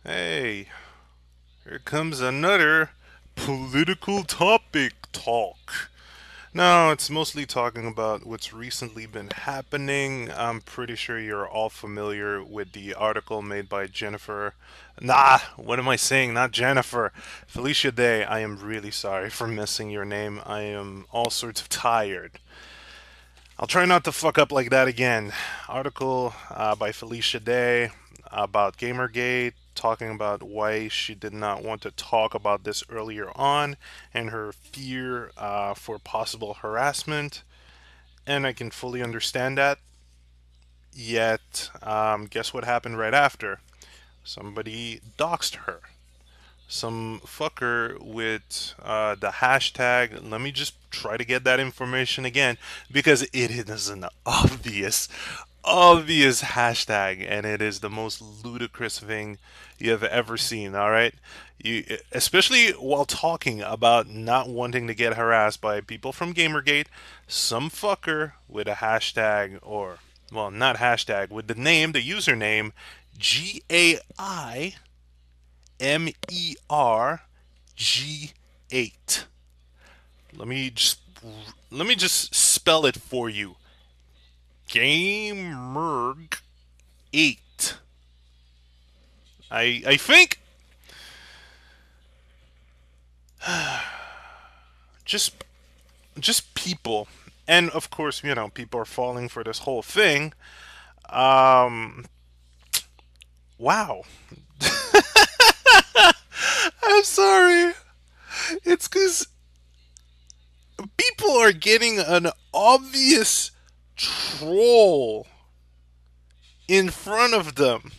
Hey, here comes another political topic talk. Now, it's mostly talking about what's recently been happening. I'm pretty sure you're all familiar with the article made by Jennifer. Nah, what am I saying? Not Jennifer. Felicia Day. I am really sorry for missing your name. I am all sorts of tired. I'll try not to fuck up like that again. Article by Felicia Day about Gamergate, talking about why she did not want to talk about this earlier on and her fear for possible harassment. And I can fully understand that. Yet, guess what happened right after? Somebody doxed her. Some fucker with the hashtag. Let me just try to get that information again because it is an obvious hashtag, and it is the most ludicrous thing you have ever seen. All right, you especially while talking about not wanting to get harassed by people from Gamergate, some fucker with a hashtag or well, not hashtag with the name, the username GAIMERG8. Let me just let me just spell it for you. Gamerg 8. I think just people, and of course, people are falling for this whole thing. Um wow. I'm sorry. It's cuz people are getting an obvious troll in front of them.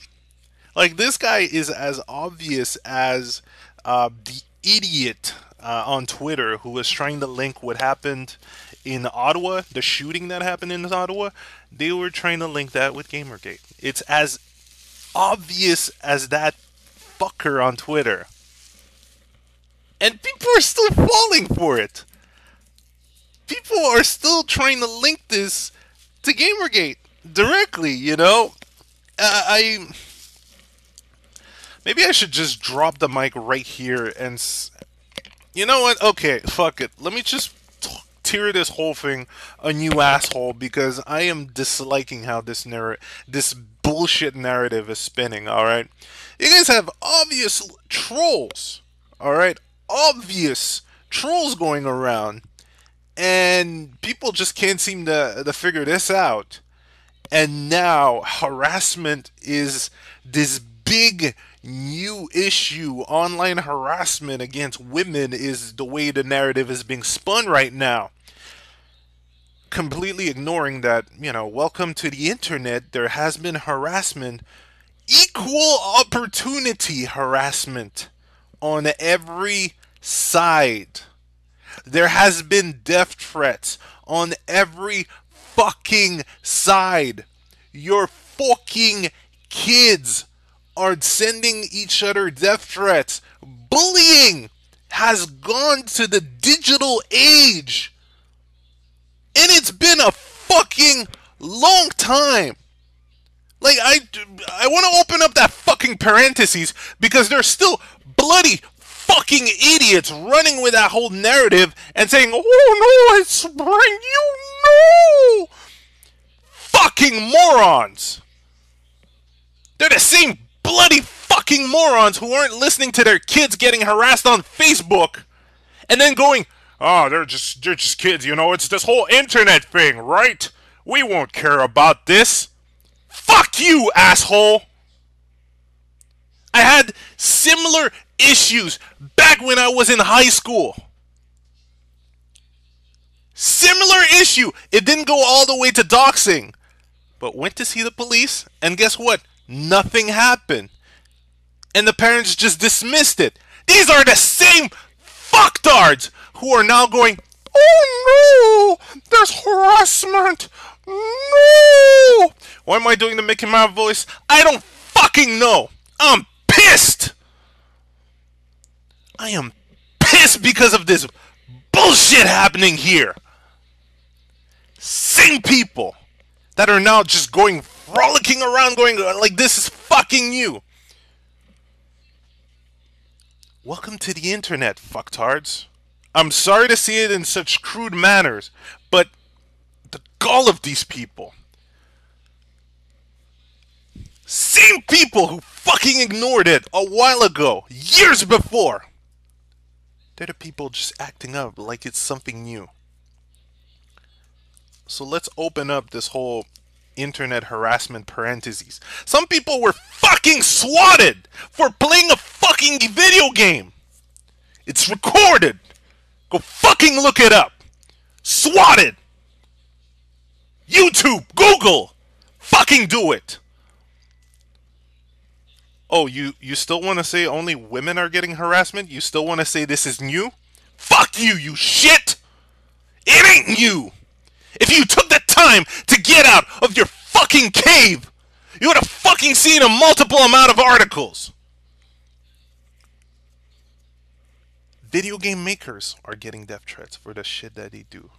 Like this guy is as obvious as the idiot on Twitter who was trying to link what happened in Ottawa, the shooting that happened in Ottawa. They were trying to link that with Gamergate. It's as obvious as that fucker on Twitter, and people are still falling for it. People are still trying to link this to Gamergate directly. I maybe I should just drop the mic right here and you know what? Okay, fuck it. Let me just tear this whole thing a new asshole because I am disliking how this bullshit narrative is spinning. All right, you guys have obvious trolls. All right, obvious trolls going around, and people just can't seem to figure this out. And now harassment is this big new issue. Online harassment against women is the way the narrative is being spun right now. Completely ignoring that, welcome to the internet, there has been harassment, equal opportunity harassment on every side. There has been death threats on every fucking side. Your fucking kids are sending each other death threats. Bullying has gone to the digital age. And it's been a fucking long time. Like, I want to open up that fucking parentheses because there's still bloody fucking idiots running with that whole narrative and saying, oh no, it's brand new. No! Fucking morons. They're the same bloody fucking morons who aren't listening to their kids getting harassed on Facebook and then going, oh, they're just kids, it's this whole internet thing, right? We won't care about this. Fuck you, asshole! I had similar issues back when I was in high school. Similar issue. It didn't go all the way to doxing, but went to see the police, and guess what? Nothing happened. And the parents just dismissed it. These are the same fucktards who are now going, oh no, there's harassment. No! Why am I doing the Mickey Mouse voice? I don't fucking know. I'm pissed. I am pissed because of this bullshit happening here. Same people that are now just going frolicking around going like this is fucking you. Welcome to the internet, fucktards. I'm sorry to see it in such crude manners, but the gall of these people. Same people who fucking ignored it a while ago, years before. They're the people just acting up like it's something new. So let's open up this whole internet harassment parentheses. Some people were fucking swatted for playing a fucking video game. It's recorded. Go fucking look it up. Swatted. YouTube, Google. Fucking do it. Oh, you still want to say only women are getting harassment? You still want to say this is new? Fuck you, you shit! It ain't new! If you took the time to get out of your fucking cave, you would have fucking seen a multiple amount of articles. Video game makers are getting death threats for the shit that they do.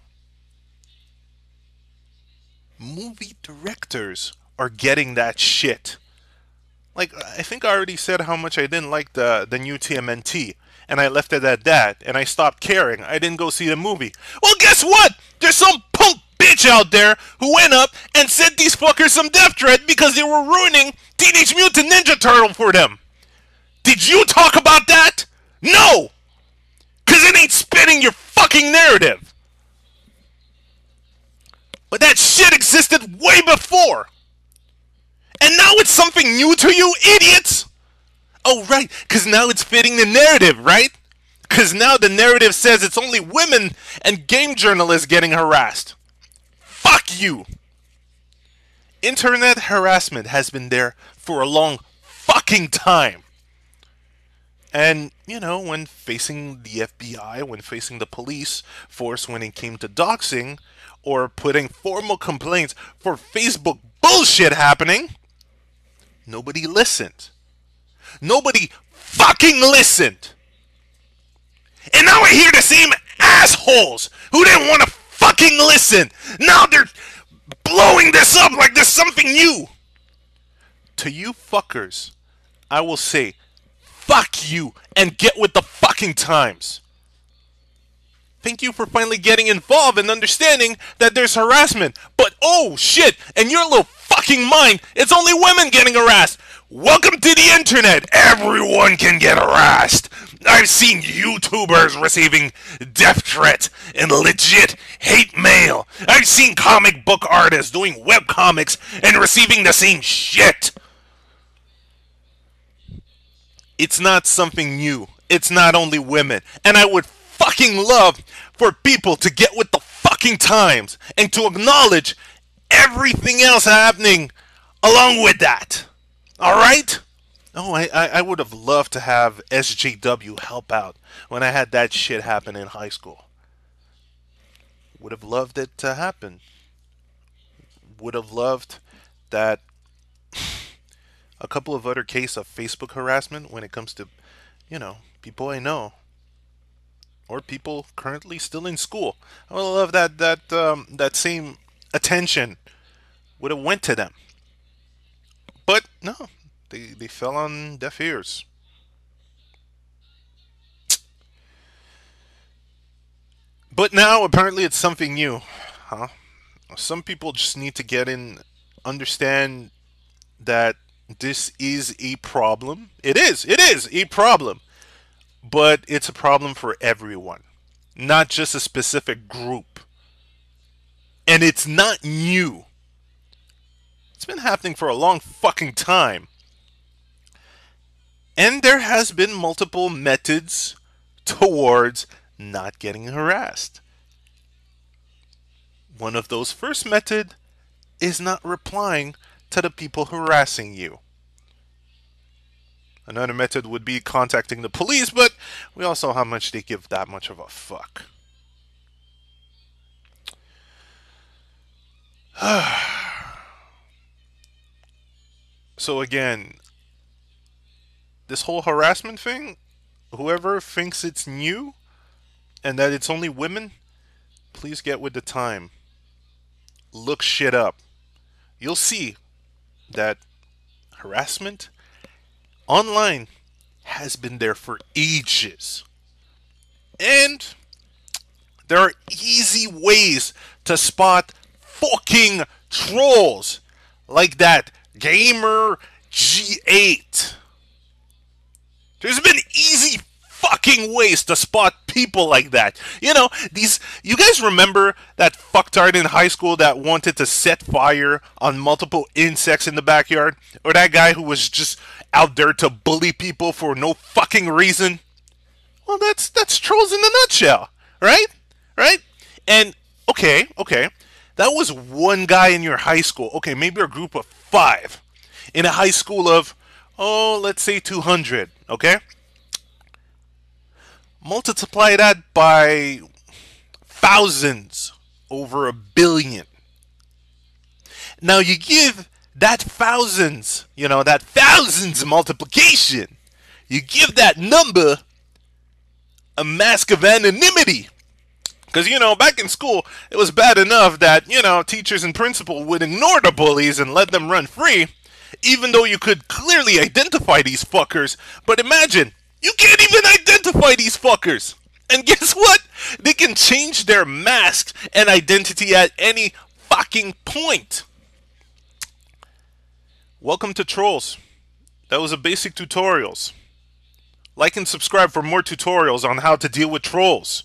Movie directors are getting that shit. Like, I think I already said how much I didn't like the new TMNT, and I left it at that, and I stopped caring. I didn't go see the movie. Well, guess what? There's some punk bitch out there who went up and sent these fuckers some death threat because they were ruining Teenage Mutant Ninja Turtle for them. Did you talk about that? No! Because it ain't spinning your fucking narrative. But that shit existed way before. And now it's something new to you, idiots! Oh, right, because now it's fitting the narrative, right? Because now the narrative says it's only women and game journalists getting harassed. Fuck you! Internet harassment has been there for a long fucking time. And, you know, when facing the FBI, when facing the police force when it came to doxing, or putting formal complaints for Facebook bullshit happening, nobody listened. Nobody fucking listened. And now I hear the same assholes who didn't want to fucking listen. Now they're blowing this up like there's something new. To you fuckers, I will say, fuck you and get with the fucking times. Thank you for finally getting involved and understanding that there's harassment. But oh shit, in your little fucking mind, it's only women getting harassed. Welcome to the internet. Everyone can get harassed. I've seen YouTubers receiving death threats and legit hate mail. I've seen comic book artists doing webcomics and receiving the same shit. It's not something new. It's not only women. And I would fucking love for people to get with the fucking times and to acknowledge everything else happening along with that. Alright? Oh, I would have loved to have SJW help out when I had that shit happen in high school. Would have loved it to happen. Would have loved that a couple of other cases of Facebook harassment when it comes to, you know, people I know or people currently still in school. I would love that same attention would have went to them. But no, they fell on deaf ears. But now apparently it's something new, huh? Some people just need to get in, understand that this is a problem. It is a problem. But it's a problem for everyone, not just a specific group. And it's not new. It's been happening for a long fucking time. And there has been multiple methods towards not getting harassed. One of those first method is not replying to the people harassing you. Another method would be contacting the police, but we all saw how much they give that much of a fuck. So again, this whole harassment thing, whoever thinks it's new and that it's only women, please get with the time. Look shit up. You'll see that harassment online has been there for ages. And there are easy ways to spot fucking trolls like that gamer G8. There's been easy fucking ways to spot people like that. You know, these. You guys remember that fucktard in high school that wanted to set fire on multiple insects in the backyard? Or that guy who was just out there to bully people for no fucking reason? Well, that's trolls in a nutshell, right? Right? And okay, that was one guy in your high school. Okay, maybe a group of 5 in a high school of, oh, let's say 200. Okay, multiply that by thousands over a billion. Now you give that thousands, that thousands multiplication. You give that number a mask of anonymity. Because, back in school, it was bad enough that, teachers and principal would ignore the bullies and let them run free, even though you could clearly identify these fuckers. But imagine, you can't even identify these fuckers. And guess what? They can change their masks and identity at any fucking point. Welcome to Trolls. That was a basic tutorials. Like and subscribe for more tutorials on how to deal with trolls.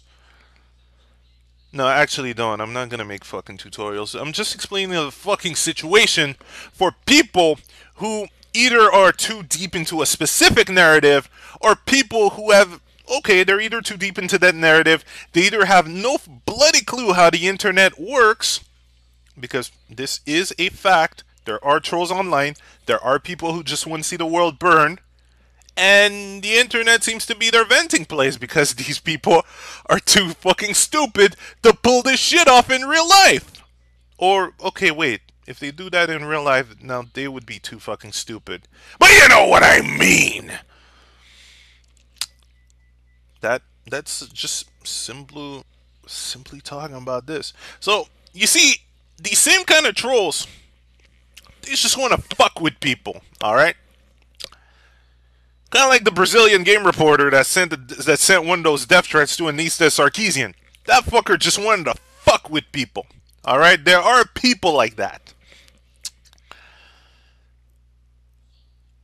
No, actually don't. I'm not gonna make fucking tutorials. I'm just explaining the fucking situation for people who either are too deep into a specific narrative or people who have, okay, they're either too deep into that narrative, they either have no bloody clue how the internet works, because this is a fact. There are trolls online. There are people who just want to see the world burn. And the internet seems to be their venting place because these people are too fucking stupid to pull this shit off in real life. Or, okay, wait. If they do that in real life, now they would be too fucking stupid. But you know what I mean! That's just simply talking about this. So, you see, these same kind of trolls, they just want to fuck with people, alright? Kind of like the Brazilian game reporter that sent one of those death threats to Anista Sarkeesian. That fucker just wanted to fuck with people. Alright? There are people like that.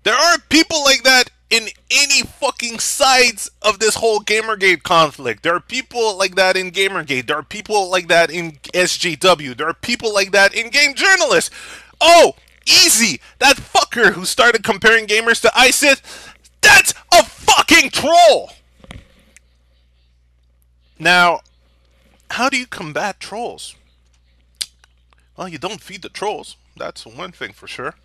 There are people like that in any fucking sides of this whole Gamergate conflict. There are people like that in Gamergate. There are people like that in SJW. There are people like that in game journalists. Oh, easy! That fucker who started comparing gamers to ISIS, that's a fucking troll! Now, how do you combat trolls? Well, you don't feed the trolls. That's one thing for sure.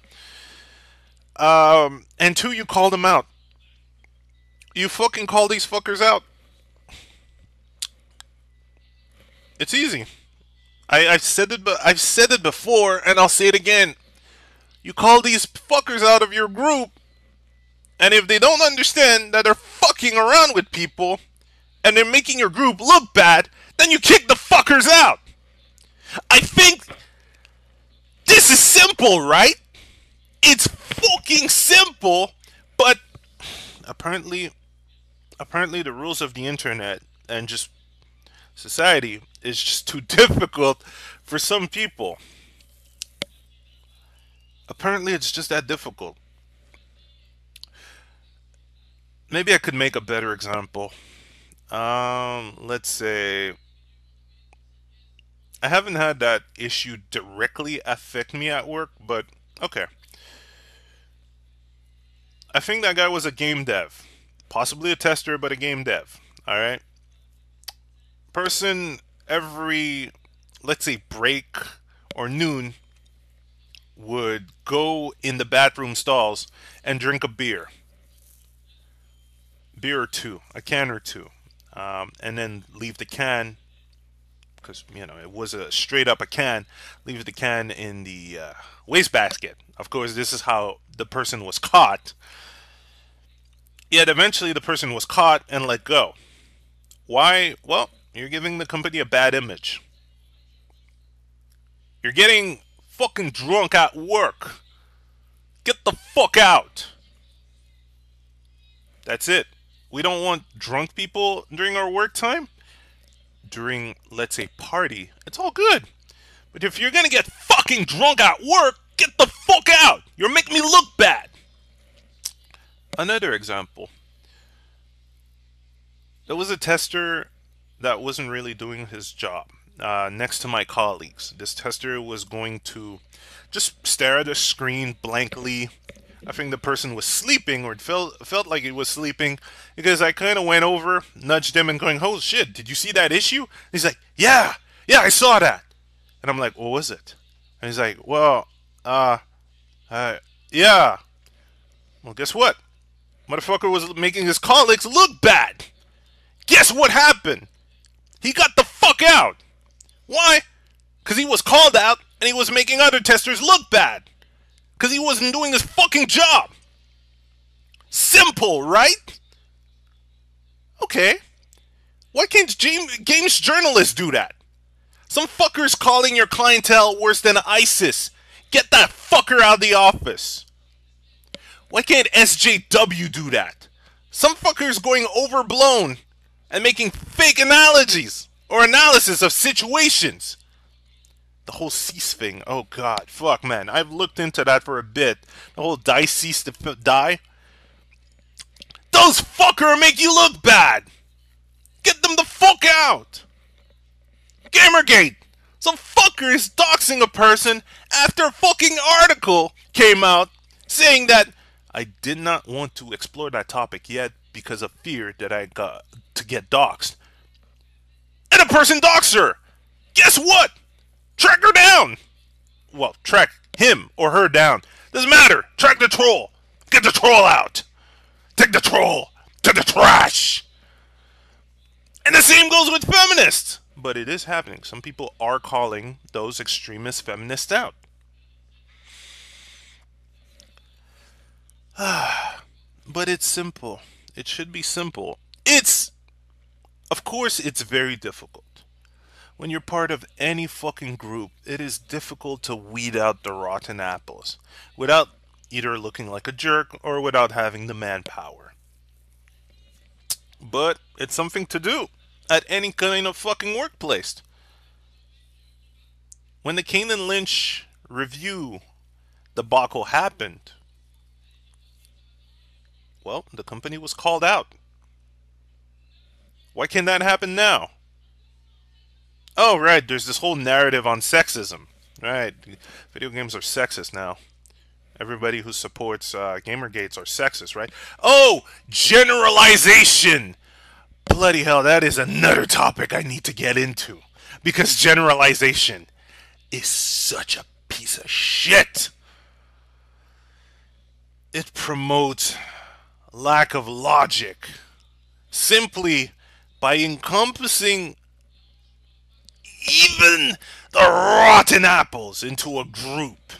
And 2, you call them out. You fucking call these fuckers out. It's easy. I've said it before, and I'll say it again. You call these fuckers out of your group, and if they don't understand that they're fucking around with people, and they're making your group look bad, then you kick the fuckers out. I think this is simple, right? It's fucking simple, but apparently the rules of the internet and just society is just too difficult for some people. Apparently it's just that difficult. Maybe I could make a better example. Let's say I haven't had that issue directly affect me at work, but okay. I think that guy was a game dev. Possibly a tester, but a game dev. Alright? Person every, let's say, break or noon would go in the bathroom stalls and drink a beer. Beer or two. A can or two. And then leave the can, because, it was a straight up a can, leave the can in the wastebasket. Of course, this is how the person was caught. Yet eventually the person was caught and let go. Why? Well, you're giving the company a bad image. You're getting fucking drunk at work. Get the fuck out. That's it. We don't want drunk people during our work time. During, let's say, party, it's all good. But if you're gonna get fucking drunk at work, get the fuck out. You're making me look bad. Another example. There was a tester that wasn't really doing his job. Next to my colleagues, this tester was going to just stare at a screen blankly. I think the person was sleeping, or it felt like he was sleeping, because I kind of went over, nudged him, and going, "Oh shit, did you see that issue?" And he's like, "Yeah, yeah, I saw that." And I'm like, "What was it?" And he's like, "Well, uh, yeah. Well, guess what? Motherfucker was making his colleagues look bad. Guess what happened? He got the fuck out. Why? Because he was called out and he was making other testers look bad. Because he wasn't doing his fucking job. Simple, right? Okay. Why can't games journalists do that? Some fucker's calling your clientele worse than ISIS. Get that fucker out of the office. Why can't SJW do that? Some fucker's going overblown and making fake analogies or analysis of situations. The whole cease thing, oh god, fuck man, I've looked into that for a bit. The whole die cease to die. Those fucker make you look bad. Get them the fuck out. Gamergate. Some fucker is doxing a person after a fucking article came out saying that I did not want to explore that topic yet because of fear that I got to get doxed. And a person doxed her. Guess what? Track her down. Well, track him or her down. Doesn't matter. Track the troll. Get the troll out. Take the troll to the trash. And the same goes with feminists. But it is happening. Some people are calling those extremist feminists out. But it's simple. It should be simple. Of course, it's very difficult. When you're part of any fucking group, it is difficult to weed out the rotten apples without either looking like a jerk or without having the manpower. But it's something to do at any kind of fucking workplace. When the Kane and Lynch review debacle happened, well, the company was called out. Why can't that happen now? Oh, right, there's this whole narrative on sexism. Right, video games are sexist now. Everybody who supports Gamergates are sexist, right? Oh, generalization! Bloody hell, that is another topic I need to get into. Because generalization is such a piece of shit. It promotes lack of logic simply by encompassing even the rotten apples into a group.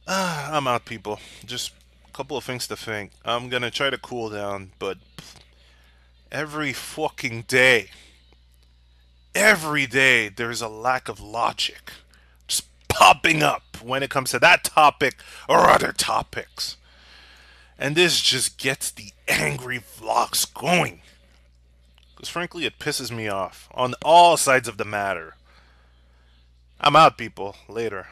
I'm out, people. Just a couple of things to think. I'm gonna try to cool down, but every fucking day, there's a lack of logic just popping up when it comes to that topic or other topics. And this just gets the angry vlogs going. Because frankly, it pisses me off on all sides of the matter. I'm out, people. Later.